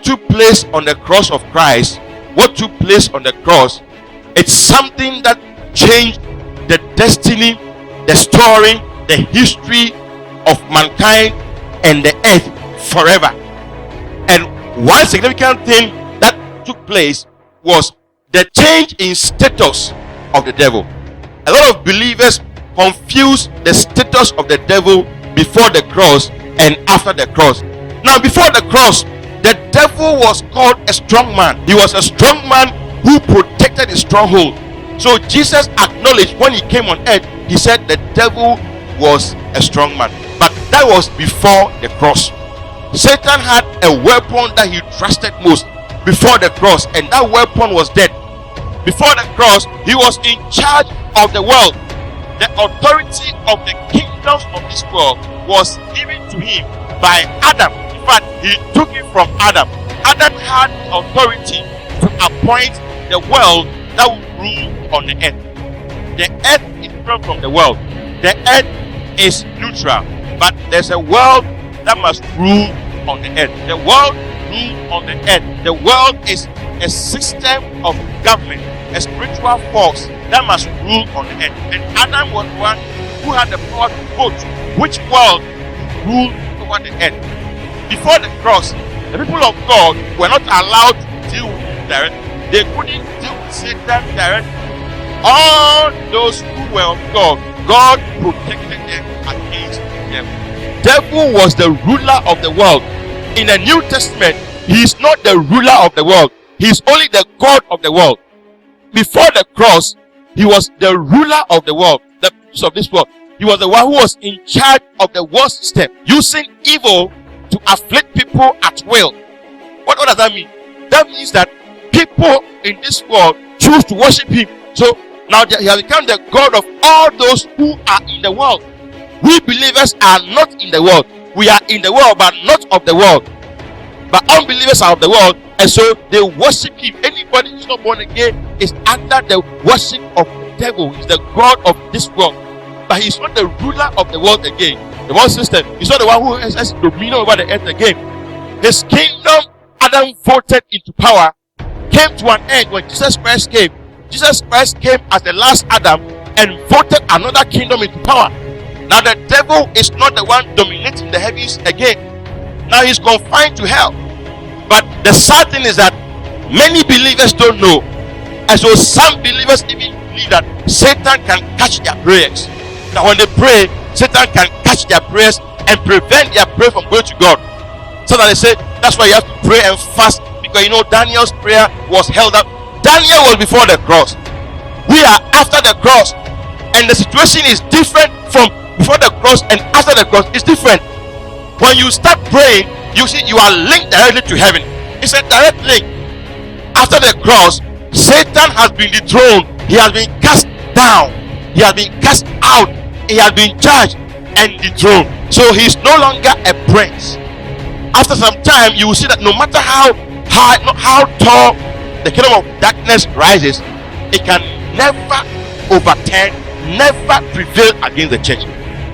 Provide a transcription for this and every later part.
took place on the cross of Christ, what took place on the cross, it's something that changed the destiny, the story, the history of mankind and the earth forever. And one significant thing that took place was the change in status of the devil. A lot of believers confuse the status of the devil before the cross and after the cross. Now, before the cross, the devil was called a strong man. He was a strong man who protected his stronghold. So Jesus acknowledged when he came on earth, he said the devil was a strong man. But that was before the cross. Satan had a weapon that he trusted most before the cross, and that weapon was death. Before the cross, he was in charge of the world. The authority of the kingdoms of this world was given to him by Adam. In fact, he took it from Adam. Adam had the authority to appoint the world that would rule on the earth. The earth is different from the world. The earth is neutral, but there's a world that must rule on the earth. The world rules on the earth. The world is a system of government, a spiritual force that must rule on the earth. And Adam was one who had the power to vote which world ruled over the earth. Before the cross, the people of God were not allowed to deal with him directly. They couldn't deal with Satan directly. All those who were of God, God protected them against them. Devil was the ruler of the world. In the New Testament, he is not the ruler of the world. He is only the God of the world. Before the cross, he was the ruler of the world, the prince of this world. He was the one who was in charge of the world system, using evil to afflict people at will. What does that mean? That means that people in this world choose to worship him. So now he has become the God of all those who are in the world. We believers are not in the world. We are in the world, but not of the world. But unbelievers are of the world, and so they worship him. Anybody who is not born again is under the worship of the devil. He's the God of this world, but he's not the ruler of the world again. The world system. He's not the one who has dominion over the earth again. His kingdom, Adam voted into power, came to an end when Jesus Christ came. Jesus Christ came as the last Adam and voted another kingdom into power. Now the devil is not the one dominating the heavens again. Now he's confined to hell. But the sad thing is that many believers don't know. And so some believers even believe that Satan can catch their prayers. That when they pray, Satan can catch their prayers and prevent their prayer from going to God. So that they say, that's why you have to pray and fast. Because you know Daniel's prayer was held up. Daniel was before the cross. We are after the cross. And the situation is different from before the cross and after the cross. It's different. When you start praying, you see you are linked directly to heaven. It's a direct link. After the cross, Satan has been dethroned. He has been cast down. He has been cast out. He has been judged and dethroned. So he is no longer a prince. After some time, you will see that no matter how high, not how tall the kingdom of darkness rises, it can never overturn, never prevail against the church,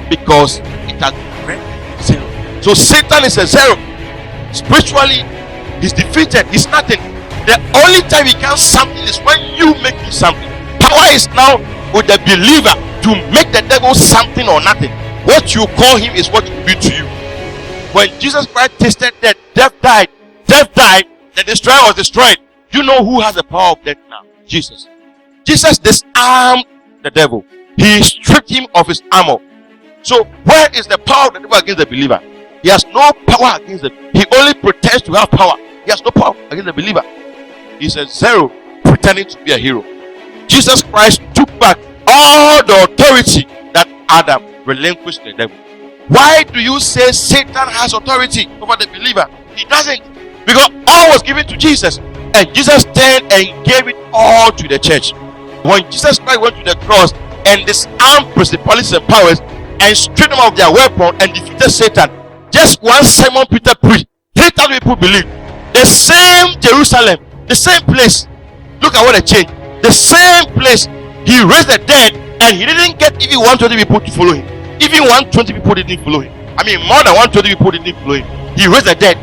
because it has been zero. So Satan is a zero. Spiritually, he's defeated. He's nothing. The only time he can something is when you make him something. Power is now with the believer to make the devil something or nothing. What you call him is what he will be to you. When Jesus Christ tasted death, death died. Death died. The destroyer was destroyed. You know who has the power of death now? Jesus. Jesus disarmed the devil. He stripped him of his armor. So where is the power of the devil against the believer? He has no power against them. He only pretends to have power. He has no power against the believer. He's a zero pretending to be a hero. Jesus Christ took back all the authority that Adam relinquished to the devil. Why do you say Satan has authority over the believer? He doesn't. Because all was given to Jesus. And Jesus turned and gave it all to the church. When Jesus Christ went to the cross and disarmed principalities and powers and stripped them of their weapon and defeated Satan, just one Simon Peter preached, 3,000 people believed. The same Jerusalem, the same place. Look at what a change. The same place. He raised the dead, and he didn't get even 120 people to follow him. Even 120 people didn't follow him. I mean, more than 120 people didn't follow him. He raised the dead.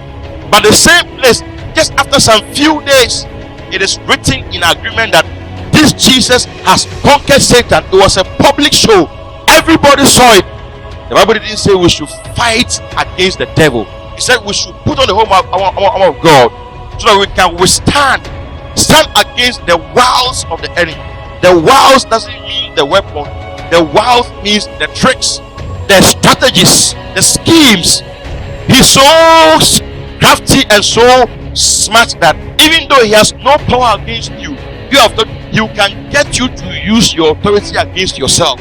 But the same place, just after some few days, it is written in agreement that this Jesus has conquered Satan. It was a public show. Everybody saw it. The Bible didn't say we should fight against the devil. It said we should put on the whole armor of God so that we can stand against the wiles of the enemy. The wiles doesn't mean the weapon. The wiles means the tricks, the strategies, the schemes. He's so crafty and so smart that even though he has no power against you, you can get you to use your authority against yourself.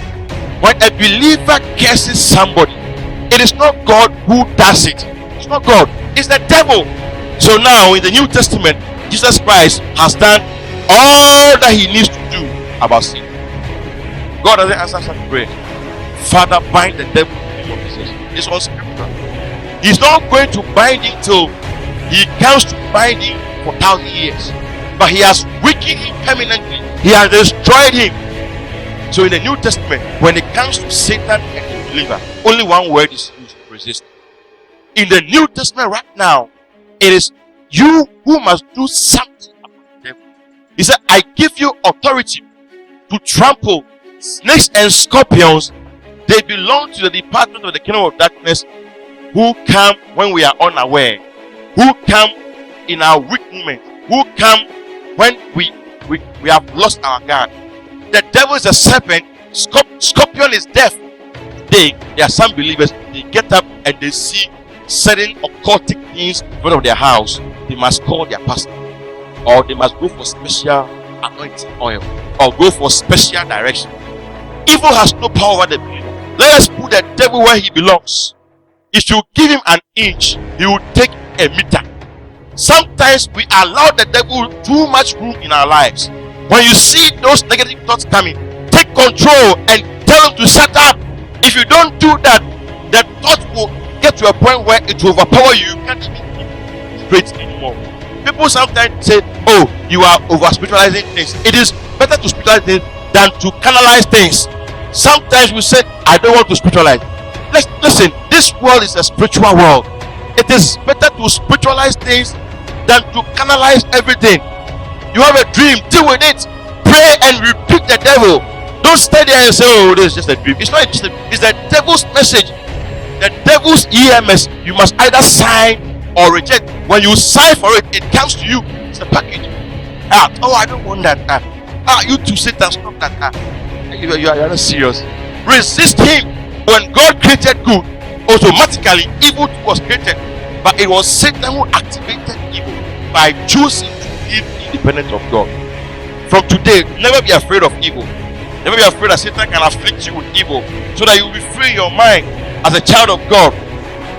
When a believer curses somebody, it is not God who does it. It's not God, it's the devil. So now in the New Testament, Jesus Christ has done all that he needs to do about sin. God doesn't answer such prayer. Father, bind the devil in the name of Jesus. It's unscriptural. He's not going to bind him till he comes to bind him for 1,000 years. But he has weakened him permanently. He has destroyed him. So in the New Testament, when it comes to Satan and the believer, only one word is used: resist. In the New Testament right now, it is you who must do something about the devil. He said, I give you authority to trample snakes and scorpions. They belong to the department of the kingdom of darkness, who come when we are unaware, who come in our weak moment, who come when we have lost our guard. The devil is a serpent, scorpion is death. Today, there are some believers, they get up and they see certain occultic things in front of their house. They must call their pastor, or they must go for special anointing oil, or go for special direction. Evil has no power over the believer. Let us put the devil where he belongs. If you give him an inch, he will take a meter. Sometimes we allow the devil too much room in our lives. When you see those negative thoughts coming, take control and tell him to shut up. If you don't do that, the thought will get to a point where it will overpower you. You can't even think straight anymore. People sometimes say, oh, you are over spiritualizing things. It is better to spiritualize things than to canalize things. Sometimes we say, I don't want to spiritualize. Listen, this world is a spiritual world. It is better to spiritualize things than to canalize everything. You have a dream, deal with it. Pray and rebuke the devil. Don't stay there and say, oh, this is just a dream. It's not just a dream. It's the devil's message. The devil's EMS. You must either sign or reject. When you sign for it, it comes to you. It's a package. Oh, I don't want that. You too, Satan, stop that. You are not serious. Resist him. When God created good, automatically evil was created. But it was Satan who activated evil by choosing to live independent of God. From today, never be afraid of evil. Never be afraid that Satan can afflict you with evil, so that you will be free in your mind as a child of God.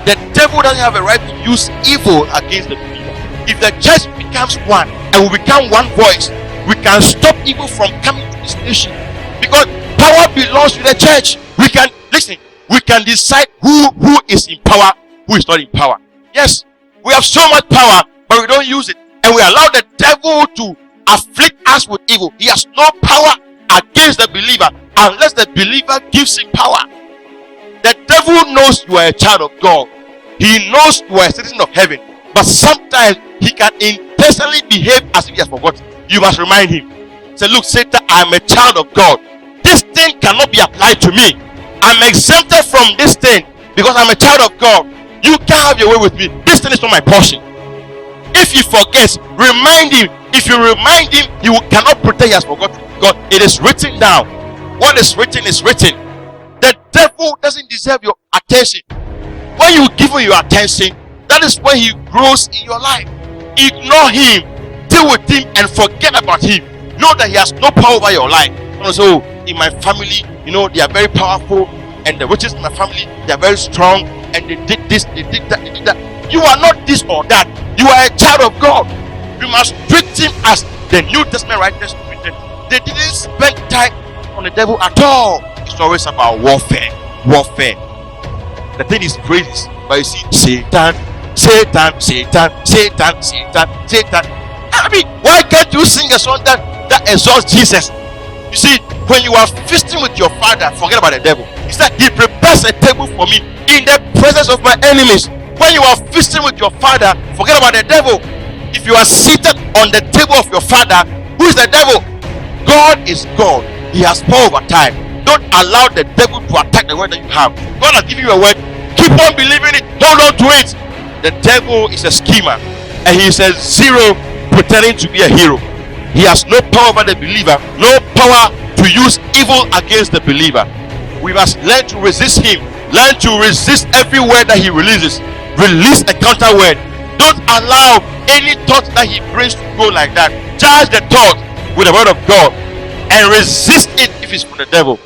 The devil doesn't have a right to use evil against the believer. If the church becomes one and we become one voice, we can stop evil from coming to this nation, because power belongs to the church. We can decide who is in power, who is not in power. Yes, we have so much power, but we don't use it, and we allow the devil to afflict us with evil. He has no power against the believer unless the believer gives him power. The devil knows you are a child of God. He knows you are a citizen of heaven, but sometimes he can intentionally behave as if he has forgotten. You must remind him. Say, look, Satan, I am a child of God. This thing cannot be applied to me. I'm exempted from this thing because I'm a child of God. You can't have your way with me. This thing is not my portion. If he forgets, remind him. If you remind him, he cannot pretend he has forgotten. God, it is written down. What is written is written. The devil doesn't deserve your attention. When you give him your attention, that is when he grows in your life. Ignore him, deal with him, and forget about him. Know that he has no power over your life. So in my family, they are very powerful, and the witches in my family, they are very strong, and they did this, they did that, they did that. You are not this or that. You are a child of God. You must treat him as the New Testament writers treated. They didn't spend time on the devil at all. It's always about warfare. The thing is crazy, but you see, Satan. I mean, why can't you sing a song that exalts Jesus? You see, when you are feasting with your father, forget about the devil. He said, he prepares a table for me in the presence of my enemies. When you are feasting with your father, forget about the devil. If you are seated on the table of your father, who is the devil? God is God. He has power over time. Don't allow the devil to attack the word that you have. God has given you a word. Keep on believing it. Hold on to it. The devil is a schemer, and he is a zero pretending to be a hero. He has no power over the believer, no power to use evil against the believer. We must learn to resist him. Learn to resist every word that he releases. Release a counter word. Don't allow any thought that he brings to go like that. Charge the thought with the word of God and resist it if it's from the devil.